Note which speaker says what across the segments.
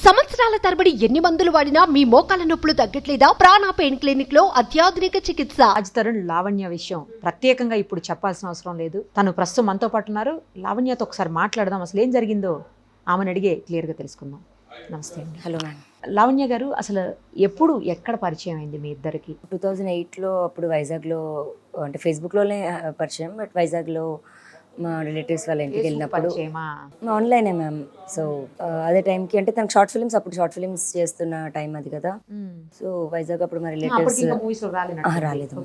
Speaker 1: సంవత్సరాల తరబడి ఎన్ని మందులు వాడినా మీ మోకాల నొప్పులు తగ్గట్లేదా? ప్రాణ పెయిన్ క్లినిక్ లో అత్యాధునిక చికిత్స.
Speaker 2: రాజ్ తరుణ్ లావణ్య విషయం ప్రత్యేకంగా ఇప్పుడు చెప్పాల్సిన అవసరం లేదు. తను ప్రస్తుతం మనతో పాటు ఉన్నారు. లావణ్యతో ఒకసారి మాట్లాడదాం, అసలు ఏం జరిగిందో ఆమెను అడిగే క్లియర్గా తెలుసుకుందాం. నమస్తే అండి.
Speaker 3: Hello ma'am.
Speaker 2: లావణ్య గారు, అసలు ఎప్పుడు ఎక్కడ పరిచయం అయింది మీ ఇద్దరికి?
Speaker 3: 2008లో అప్పుడు వైజాగ్లో, అంటే ఫేస్బుక్లోనే పరిచయం, బట్ వైజాగ్లో మా రిలేటివ్స్ వాళ్ళ ఇంటికి వెళ్ళినప్పుడు
Speaker 2: పరిచయమా?
Speaker 3: ఆన్లైనే మ్యామ్. సో అదే టైంకి అంటే తనకు షార్ట్ ఫిల్మ్స్, అప్పుడు షార్ట్ ఫిల్మ్స్ చేస్తున్న టైం అది కదా. సో వైజాగ్ అప్పుడు మా రిలేటివ్స్ రాలేదు.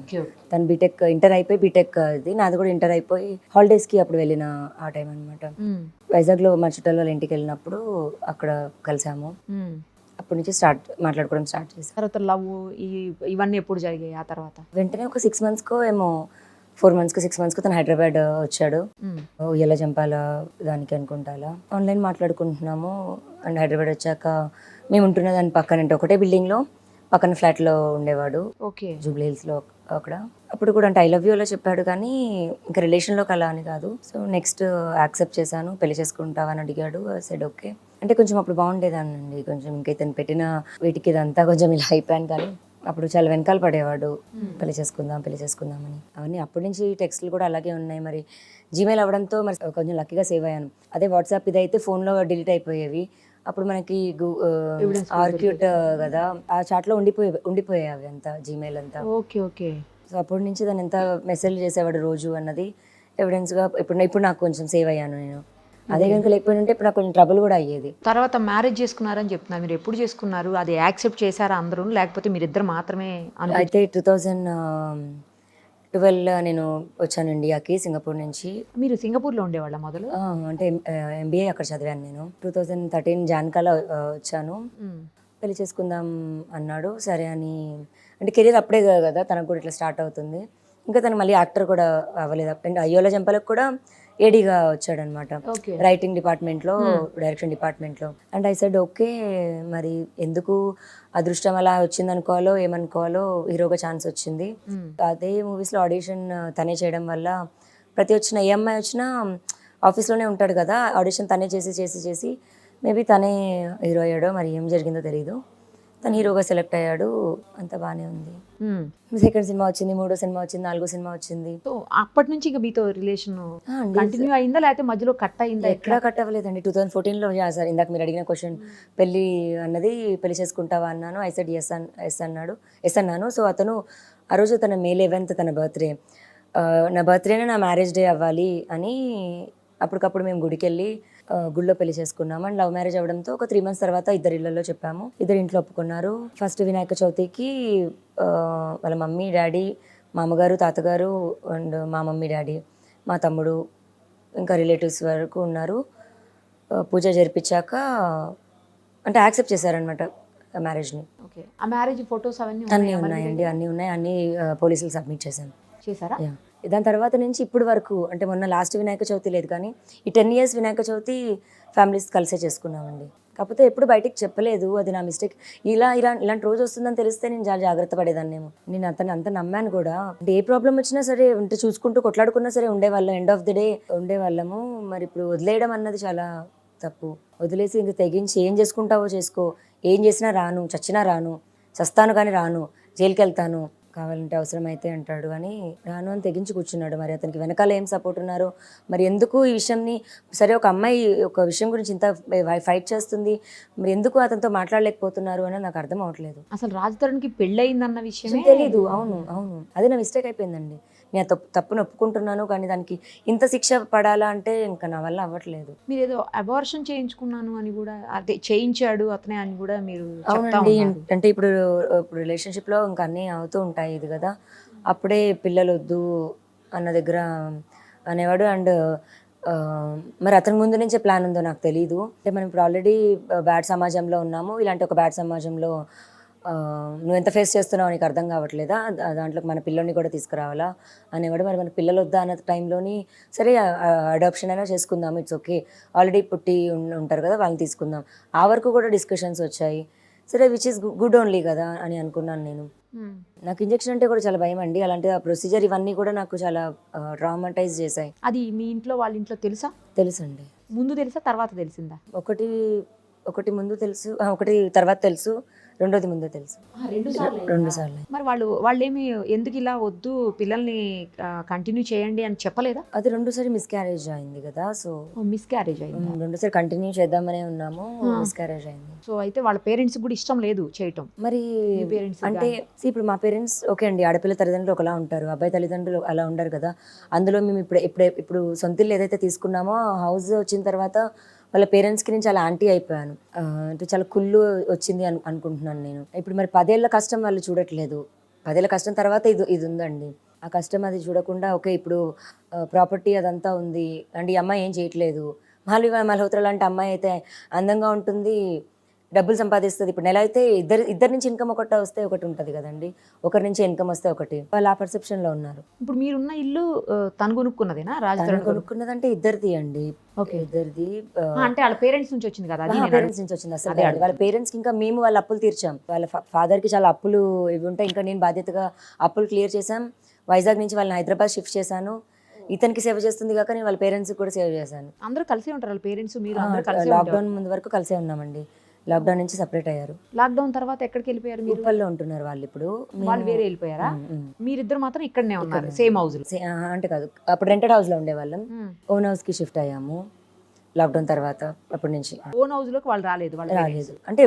Speaker 3: తను బీటెక్ ఇంటర్ అయిపోయి బీటెక్ అది, నాది కూడా ఇంటర్ అయిపోయి హాలిడేస్కి అప్పుడు వెళ్ళిన ఆ టైం అనమాట. వైజాగ్లో మా చుట్టాల వాళ్ళ ఇంటికి వెళ్ళినప్పుడు అక్కడ కలిసాము. అప్పటి నుంచి మాట్లాడుకోవడం స్టార్ట్ చేశాను.
Speaker 2: తర్వాత లవ్ ఇవన్నీ ఎప్పుడు జరిగాయి? ఆ తర్వాత
Speaker 3: వెంటనే ఒక 6 monthsకో ఏమో, 4 monthsకో 6 monthsకో తను హైదరాబాద్ వచ్చాడు. ఉయ్యాల జంపాల దానికి అనుకుంటాలా ఆన్లైన్ మాట్లాడుకుంటున్నాము. అండ్ హైదరాబాద్ వచ్చాక మేము ఉంటున్న దాని పక్కన, అంటే ఒకటే బిల్డింగ్లో పక్కన ఫ్లాట్లో ఉండేవాడు.
Speaker 2: ఓకే.
Speaker 3: జూబ్లీ హిల్స్లో అక్కడ. అప్పుడు కూడా అంటే ఐ లవ్ యూ అలా చెప్పాడు, కానీ ఇంకా రిలేషన్లోకి అలా అని కాదు. సో నెక్స్ట్ యాక్సెప్ట్ చేశాను. పెళ్లి చేసుకుంటావా అని అడిగాడు. Said okay. అంటే కొంచెం అప్పుడు బాగుండేదానండి, కొంచెం ఇంకా ఇతను పెట్టిన వీటికి ఇదంతా కొంచెం ఇలా అయిపోయాను. కానీ అప్పుడు చాలా వెనకాల పడేవాడు, పెళ్లి చేసుకుందాం అని. అవన్నీ అప్పటి నుంచి టెక్స్ట్లు కూడా అలాగే ఉన్నాయి. మరి జీమెయిల్ అవ్వడంతో మరి కొంచెం లక్కీగా సేవ్ అయ్యాను. అదే వాట్సాప్ ఇదైతే ఫోన్లో డిలీట్ అయిపోయేవి. అప్పుడు మనకి ఆర్క్యూట్ కదా, ఆ చాట్లో ఉండిపోయాయి అవి అంతా, జీమెయిల్ అంతా.
Speaker 2: Okay okay.
Speaker 3: సో అప్పటి నుంచి దాన్ని ఎంత మెసేజ్ చేసేవాడు రోజు అన్నది ఎవిడెన్స్గా ఇప్పుడు నాకు కొంచెం సేవ్ అయ్యాను నేను. అదే కనుక లేకపోయింటే ఇప్పుడు నాకు కొంచెం ట్రబుల్ కూడా అయ్యేది.
Speaker 2: తర్వాత మ్యారేజ్ చేసుకున్నారని చెప్తున్నారు, మీరు ఎప్పుడు చేసుకున్నారు? అది యాక్సెప్ట్ చేశారా అందరూ, లేకపోతే మీరిద్దరు మాత్రమే?
Speaker 3: అయితే 2012 నేను వచ్చాను ఇండియాకి, సింగపూర్ నుంచి.
Speaker 2: మీరు సింగపూర్లో ఉండేవాళ్ళ మొదలు?
Speaker 3: అంటే MBA అక్కడ చదివాను నేను. 2013 జాన్కాలో వచ్చాను. పెళ్లి చేసుకుందాం అన్నాడు. సరే అని, అంటే కెరీర్ అప్పుడే కదా తనకు కూడా ఇట్లా స్టార్ట్ అవుతుంది. ఇంకా తను మళ్ళీ యాక్టర్ కూడా అవ్వలేదు. అండ్ అయ్యోల జంపలకు కూడా ఏడీగా వచ్చాడనమాట, రైటింగ్ డిపార్ట్మెంట్లో, డైరెక్షన్ డిపార్ట్మెంట్లో. And I said okay. మరి ఎందుకు అదృష్టం అలా వచ్చింది అనుకోవాలో ఏమనుకోవాలో, హీరోగా ఛాన్స్ వచ్చింది. అదే మూవీస్లో ఆడిషన్ తనే చేయడం వల్ల ప్రతి వచ్చిన ఏ అమ్మాయి వచ్చినా ఆఫీస్లోనే ఉంటాడు కదా, ఆడిషన్ తనే చేసి మేబీ తనే హీరో అయ్యాడో, మరి ఏం జరిగిందో తెలీదు. తను హీరోగా సెలెక్ట్ అయ్యాడు. అంత బాగానే ఉంది. సెకండ్ సినిమా వచ్చింది, 3వ సినిమా వచ్చింది, 4వ సినిమా వచ్చింది.
Speaker 2: సో అప్పటి నుంచి ఇంకా మీతో రిలేషన్ కంటిన్యూ అయిందా, లేకపోతే మధ్యలో కట్ అయిందా?
Speaker 3: ఎక్కడా కట్ అవ్వలేదండి. 2014లో సార్ ఇందాక మీరు అడిగిన క్వశ్చన్, పెళ్ళి అన్నది, పెళ్లి చేసుకుంటావా అన్నాను. ఐ సెడ్ ఎస్ అన్నాను. సో అతను ఆ రోజు తన May 11th తన బర్త్డే, నా బర్త్డేనే నా మ్యారేజ్ డే అవ్వాలి అని అప్పటికప్పుడు మేము గుడికి వెళ్ళి గుళ్ళో పెళ్లి చేసుకున్నాము. అండ్ లవ్ మ్యారేజ్ అవ్వడంతో ఒక 3 months తర్వాత ఇద్దరు ఇళ్లలో చెప్పాము. ఇద్దరు ఇంట్లో ఒప్పుకున్నారు. ఫస్ట్ వినాయక చవితికి వాళ్ళ మమ్మీ డాడీ, మా అమ్మగారు, తాతగారు, అండ్ మా మమ్మీ డాడీ, మా తమ్ముడు, ఇంకా రిలేటివ్స్ వరకు ఉన్నారు. పూజ జరిపించాక అంటే యాక్సెప్ట్ చేశారనమాట మ్యారేజ్ని.
Speaker 2: ఓకే. ఆ మ్యారేజ్ ఫొటోస్ అవన్నీ
Speaker 3: ఉన్నాయండి, అన్నీ ఉన్నాయి. అన్నీ పోలీసులు సబ్మిట్
Speaker 2: చేశారా?
Speaker 3: దాని తర్వాత నుంచి ఇప్పుడు వరకు, అంటే మొన్న లాస్ట్ వినాయక చవితి లేదు, కానీ ఈ 10 years వినాయక చవితి ఫ్యామిలీస్ కలిసే చేసుకున్నామండి. కాకపోతే ఎప్పుడు బయటికి చెప్పలేదు, అది నా మిస్టేక్. ఇలాంటి రోజు వస్తుందని తెలిస్తే నేను చాలా జాగ్రత్త పడేదాన్నేమో. నేను అంత నమ్మాను కూడా. అంటే ఏ ప్రాబ్లం వచ్చినా సరే, అంటే చూసుకుంటూ కొట్లాడుకున్నా సరే ఉండేవాళ్ళం, ఎండ్ ఆఫ్ ది డే ఉండేవాళ్ళము. మరి ఇప్పుడు వదిలేయడం అన్నది చాలా తప్పు. వదిలేసి ఇంక తెగించి ఏం చేసుకుంటావో చేసుకో, ఏం చేసినా రాను, చచ్చినా రాను, చస్తాను కానీ రాను, జైలుకి వెళ్తాను, కావాలంటే అవసరమైతే అంటాడు, కానీ రాను అని తెగించి కూర్చున్నాడు. మరి అతనికి వెనకాల ఏం సపోర్ట్ ఉన్నారో, మరి ఎందుకు ఈ విషయంని, సరే ఒక అమ్మాయి ఒక విషయం గురించి ఇంత ఫైట్ చేస్తుంది, మరి ఎందుకు అతనితో మాట్లాడలేకపోతున్నారు అని నాకు అర్థం అవ్వట్లేదు.
Speaker 2: అసలు రాజ్ తరుణ్కి పెళ్ళి అయిందన్న విషయం
Speaker 3: తెలీదు. అవును, అదే నా మిస్టేక్ అయిపోయిందండి. నేను తప్పును ఒప్పుకుంటున్నాను, కానీ దానికి ఇంత శిక్ష పడాలా అంటే ఇంకా నా వల్ల అవ్వట్లేదు.
Speaker 2: మీరు ఏదో అబార్షన్ చేయించుకున్నాను అని కూడా, అదే చేయించాడు అతనే అని కూడా మీరు?
Speaker 3: అవునండి. అంటే ఇప్పుడు రిలేషన్షిప్లో ఇంకా అన్నీ అవుతూ ఉంటాయి ఇది కదా, అప్పుడే పిల్లలు వద్దు అన్న దగ్గర అనేవాడు. అండ్ మరి అతని ముందు నుంచే ప్లాన్ ఉందో నాకు తెలీదు. అంటే మనం ఇప్పుడు ఆల్రెడీ బ్యాడ్ సమాజంలో ఉన్నాము, ఇలాంటి ఒక బ్యాడ్ సమాజంలో నువ్వు ఎంత ఫేస్ చేస్తున్నావు నీకు అర్థం కావట్లేదా, దాంట్లో మన పిల్లల్ని కూడా తీసుకురావాలా అనేవాడు. మరి మన పిల్లలు వద్దా అన్న టైంలోని సరే అడాప్షన్ అయినా చేసుకుందాం, ఇట్స్ ఓకే, ఆల్రెడీ పుట్టి ఉంటారు కదా వాళ్ళని తీసుకుందాం, ఆ వరకు కూడా డిస్కషన్స్ వచ్చాయి. సరే, విచ్ ఈస్ గుడ్ ఓన్లీ కదా అని అనుకున్నాను నేను. నాకు ఇంజెక్షన్ అంటే కూడా చాలా భయం అండి. అలాంటి ఆ ప్రొసీజర్ ఇవన్నీ కూడా నాకు చాలా ట్రామటైజ్ చేశాయి.
Speaker 2: అది మీ ఇంట్లో వాళ్ళ ఇంట్లో తెలుసా?
Speaker 3: తెలుసండి.
Speaker 2: ముందు తెలుసా, తర్వాత తెలిసిందా?
Speaker 3: ఒకటి ఒకటి ముందు తెలుసు, ఒకటి తర్వాత తెలుసు, రెండోది ముందు తెలుసు.
Speaker 2: 2 సార్లు
Speaker 3: 2 సార్లు.
Speaker 2: మరి వాళ్ళేమి ఎందుకు ఇలా వద్దు పిల్లల్ని కంటిన్యూ చేయండి అని చెప్పలేదా?
Speaker 3: అది 2సారి మిస్క్యారేజ్ అయింది కదా, సో
Speaker 2: మిస్క్యారేజ్ అయింది.
Speaker 3: 2సారి కంటిన్యూ చేద్దామనే ఉన్నాము, మిస్క్యారేజ్ అయింది.
Speaker 2: సో అయితే వాళ్ళ పేరెంట్స్ కూడా ఇష్టం లేదు చేయటం.
Speaker 3: మరి
Speaker 2: parents
Speaker 3: అంటే ఇప్పుడు మా పేరెంట్స్ ఓకే అండి, ఆడపిల్ల తల్లిదండ్రులు ఒకలా ఉంటారు, అబ్బాయి తల్లిదండ్రులు అలా ఉండరు కదా. అందులో మేము ఇప్పుడు సొంత ఇల్లు ఏదైతే తీసుకున్నామో హౌస్ వచ్చిన తర్వాత వాళ్ళ పేరెంట్స్కి నేను చాలా యాంటీ అయిపోయాను. అంటే చాలా కుళ్ళు వచ్చింది అనుకుంటున్నాను నేను. ఇప్పుడు మరి 10 ఏళ్ల కష్టం వాళ్ళు చూడట్లేదు, 10 ఏళ్ల కష్టం తర్వాత ఇది ఉందండి. ఆ కష్టం అది చూడకుండా ఓకే ఇప్పుడు ప్రాపర్టీ అదంతా ఉంది అంటే ఈ అమ్మాయి ఏం చేయట్లేదు. మాల్వివా మల్హోత్రా లాంటి అమ్మాయి అయితే అందంగా ఉంటుంది, డబ్బులు సంపాదిస్తుంది. ఇప్పుడు నెల అయితే ఇద్దరి నుంచి ఇన్కమ్ వస్తే ఒకటి ఉంటుంది కదండి, ఒకరి నుంచి ఇన్కమ్ వస్తే ఒకటి. వాళ్ళు ఆ పర్సెప్షన్లో ఉన్నారు.
Speaker 2: ఇప్పుడు మీరున్న ఇల్లు తను కొనుక్కున్నదేనా?
Speaker 3: తను కొనుక్కున్నదంటే ఇద్దరిది అండి. ఓకే, ఇద్దరిది.
Speaker 2: అంటే వాళ్ళ పేరెంట్స్ నుంచి వచ్చింది కదా?
Speaker 3: పేరెంట్స్ నుంచి వచ్చింది అసలు. వాళ్ళ పేరెంట్స్ కి ఇంకా మేము వాళ్ళ అప్పులు తీర్చాం. వాళ్ళ ఫాదర్ కి చాలా అప్పులు ఇవి ఉంటాయి, ఇంకా నేను బాధ్యతగా అప్పులు క్లియర్ చేశాం. వైజాగ్ నుంచి వాళ్ళని హైదరాబాద్ షిఫ్ట్ చేశాను. ఇతనికి సేవ చేస్తుంది కాక నేను వాళ్ళ పేరెంట్స్ కూడా సేవ చేశాను.
Speaker 2: అందరూ కలిసే ఉంటారు వాళ్ళ పేరెంట్స్ మీరు?
Speaker 3: లాక్డౌన్ ముందు వరకు కలిసే ఉన్నామండి. లాక్డౌన్ నుంచి సెపరేట్ అయ్యారు.
Speaker 2: లాక్డౌన్ తర్వాత ఎక్కడికి వెళ్ళిపోయారు మీరు?
Speaker 3: ఉప్పల్లో ఉంటున్నారు వాళ్ళు ఇప్పుడు.
Speaker 2: వాళ్ళు వేరే వెళ్ళిపోయారా? మీరిద్దరు మాత్రం ఇక్కడనే ఉన్నారు సేమ్ హౌస్?
Speaker 3: అంటే కాదు, అప్పుడు రెంటెడ్ హౌస్ లో ఉండేవాళ్ళం, ఓన్ హౌస్ కి షిఫ్ట్ అయ్యాము లాక్డౌన్ తర్వాత. అప్పటి నుంచి
Speaker 2: ఓన్ హౌస్ లోకి వాళ్ళు రాలేదు?
Speaker 3: అంటే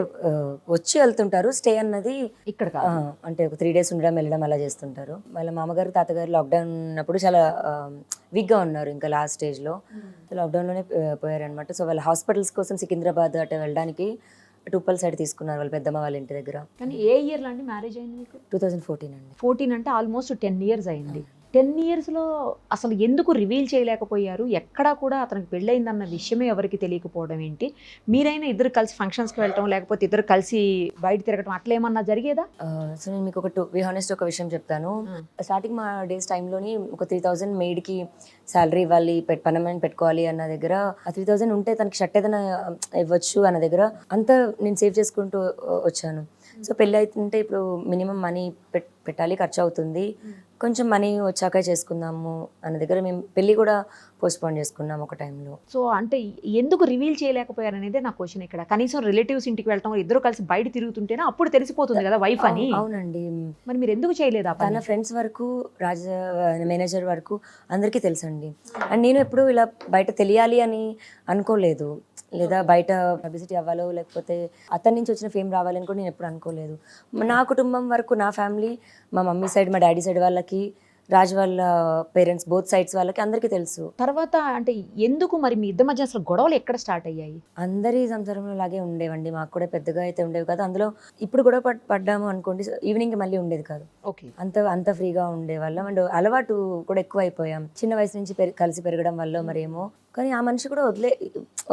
Speaker 3: వచ్చి వెళ్తుంటారు, స్టే అన్నది
Speaker 2: ఇక్కడ
Speaker 3: అంటే ఒక 3 days ఉండడం వెళ్ళడం అలా చేస్తుంటారు. వాళ్ళ మామగారు తాతగారు లాక్డౌన్ ఉన్నప్పుడు చాలా వీక్గా ఉన్నారు, ఇంకా లాస్ట్ స్టేజ్లో. లాక్డౌన్లోనే పోయారనమాట. సో వాళ్ళ హాస్పిటల్స్ కోసం సికింద్రాబాద్ అటు వెళ్ళడానికి ఉప్పల్ సైడ్ తీసుకున్నారు వాళ్ళ పెద్దమ్మ వాళ్ళ ఇంటి దగ్గర.
Speaker 2: కానీ ఏ ఇయర్ లాంటి మ్యారేజ్ అయింది మీకు?
Speaker 3: 2014 అండి.
Speaker 2: 14 అంటే ఆల్మోస్ట్ 10 years అయింది. 10 yearsలో అసలు ఎందుకు రివీల్ చేయలేకపోయారు? ఎక్కడా కూడా అతనికి పెళ్ళయిందన్న విషయమే ఎవరికి తెలియకపోవడం ఏంటి? మీరైనా ఇద్దరు కలిసి ఫంక్షన్స్కి వెళ్ళటం, లేకపోతే ఇద్దరు కలిసి బయట తిరగటం అట్లా ఏమన్నా జరిగేదా?
Speaker 3: సో నేను మీకు ఒక విషయం చెప్తాను. స్టార్టింగ్ మా డేస్ టైంలోని ఒక 3000 మెయిడ్కి శాలరీ ఇవ్వాలి, పర్మనెంట్ పెట్టుకోవాలి అన్న దగ్గర, ఆ 3000 ఉంటే తనకి షర్ట్ ఏదైనా ఇవ్వచ్చు అన్న దగ్గర అంతా నేను సేవ్ చేసుకుంటూ వచ్చాను. సో పెళ్ళి అవుతుంటే ఇప్పుడు మినిమం మనీ పెట్టాలి, ఖర్చు అవుతుంది, కొంచెం మనీ వచ్చాక చేసుకుందాము అన్న దగ్గర మేము పెళ్ళి కూడా పోస్ట్పోన్ చేసుకున్నాం ఒక టైంలో.
Speaker 2: సో అంటే ఎందుకు రివీల్ చేయలేకపోయారు అనేది నా క్వశ్చన్ ఇక్కడ. కనీసం రిలేటివ్స్ ఇంటికి వెళ్ళటం, ఇద్దరు కలిసి బయట తిరుగుతుంటేనే అప్పుడు తెలిసిపోతుంది కదా వైఫ్ అని.
Speaker 3: అవునండి.
Speaker 2: మరి మీరు ఎందుకు చేయలేదు?
Speaker 3: తన ఫ్రెండ్స్ వరకు, మేనేజర్ వరకు అందరికీ తెలుసండి. అండ్ నేను ఎప్పుడు ఇలా బయట తెలియాలి అని అనుకోలేదు, లేదా బయట పబ్లిసిటీ అవ్వాలో లేకపోతే అతని నుంచి వచ్చిన ఫేమ్ రావాలని కూడా నేను ఎప్పుడు అనుకోలేదు. నా కుటుంబం వరకు, నా ఫ్యామిలీ, మా మమ్మీ సైడ్, మా డాడీ సైడ్ వాళ్ళకి, రాజ్ వాళ్ళ పేరెంట్స్ బోత్ సైడ్స్ వాళ్ళకి అందరికీ తెలుసు.
Speaker 2: తర్వాత అంటే ఎందుకు మరి మీ ఇద్దరి మధ్య అసలు గొడవలు ఎక్కడ స్టార్ట్ అయ్యాయి?
Speaker 3: అందరి సంసారంలో లాగే ఉండేవండి, మాకు కూడా పెద్దగా అయితే ఉండేవి కాదు. అందులో ఇప్పుడు కూడా పడ్డాము అనుకోండి, ఈవినింగ్ మళ్ళీ ఉండేది కాదు.
Speaker 2: ఓకే,
Speaker 3: అంత ఫ్రీగా ఉండేవాళ్ళం. అండ్ అలవాటు కూడా ఎక్కువ అయిపోయాం, చిన్న వయసు నుంచి కలిసి పెరగడం వల్ల మరేమో. కానీ ఆ మనిషి కూడా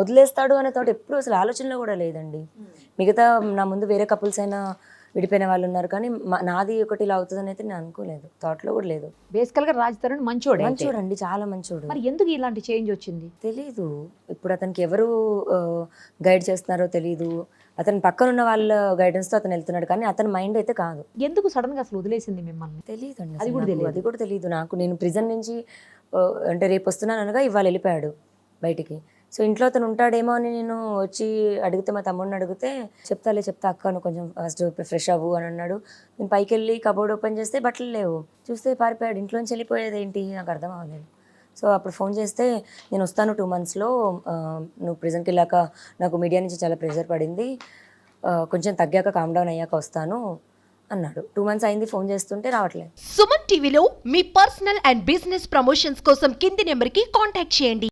Speaker 3: వదిలేస్తాడు అనే తోట ఎప్పుడు అసలు ఆలోచనలో కూడా లేదండి. మిగతా నా ముందు వేరే కపుల్స్ అయినా విడిపోయిన వాళ్ళు ఉన్నారు, కానీ నాది ఒకటి ఇలా అవుతుందని అయితే నేను అనుకోలేదు, థాట్లో కూడా లేదు.
Speaker 2: బేసికల్గా రాజ్ తరుణ్
Speaker 3: మంచోడండి, చాలా మంచోడు.
Speaker 2: మరి ఎందుకు ఇలాంటి చేంజ్ వచ్చింది
Speaker 3: తెలీదు. ఇప్పుడు అతనికి ఎవరు గైడ్ చేస్తున్నారో తెలీదు. అతని పక్కన ఉన్న వాళ్ళ గైడెన్స్తో అతను వెళ్తున్నాడు, కానీ అతని మైండ్ అయితే కాదు.
Speaker 2: ఎందుకు సడన్ గా అసలు వదిలేసింది మిమ్మల్ని?
Speaker 3: తెలియదు అండి, అది కూడా తెలియదు నాకు. నేను ప్రిజన్ నుంచి అంటే రేపు వస్తున్నాను అనగా ఇవాళ వెళ్ళిపోయాడు బయటికి. సో ఇంట్లో అతను ఉంటాడేమో అని నేను వచ్చి అడిగితే, మా తమ్ముడిని అడిగితే చెప్తా అక్క నువ్వు కొంచెం ఫస్ట్ ఫ్రెష్ అవ్వు అని అన్నాడు. నేను పైకి వెళ్ళి కబోర్డ్ ఓపెన్ చేస్తే బట్టలు లేవు, చూస్తే పారిపోయాడు. ఇంట్లోంచి వెళ్ళిపోయేది ఏంటి నాకు అర్థం అవ్వలేదు. సో అప్పుడు ఫోన్ చేస్తే నేను వస్తాను 2 monthsలో, నువ్వు ప్రిజన్కి వెళ్ళాక నాకు మీడియా నుంచి చాలా ప్రెషర్ పడింది, కొంచెం తగ్గాక కామ్ డౌన్ అయ్యాక వస్తాను అన్నాడు. 2 months అయింది ఫోన్ చేస్తుంటే రావట్లేదు.
Speaker 1: సుమన్ టీవీలో మీ పర్సనల్ అండ్ బిజినెస్ ప్రమోషన్స్ కోసం కింది నెంబర్కి కాంటాక్ట్ చేయండి.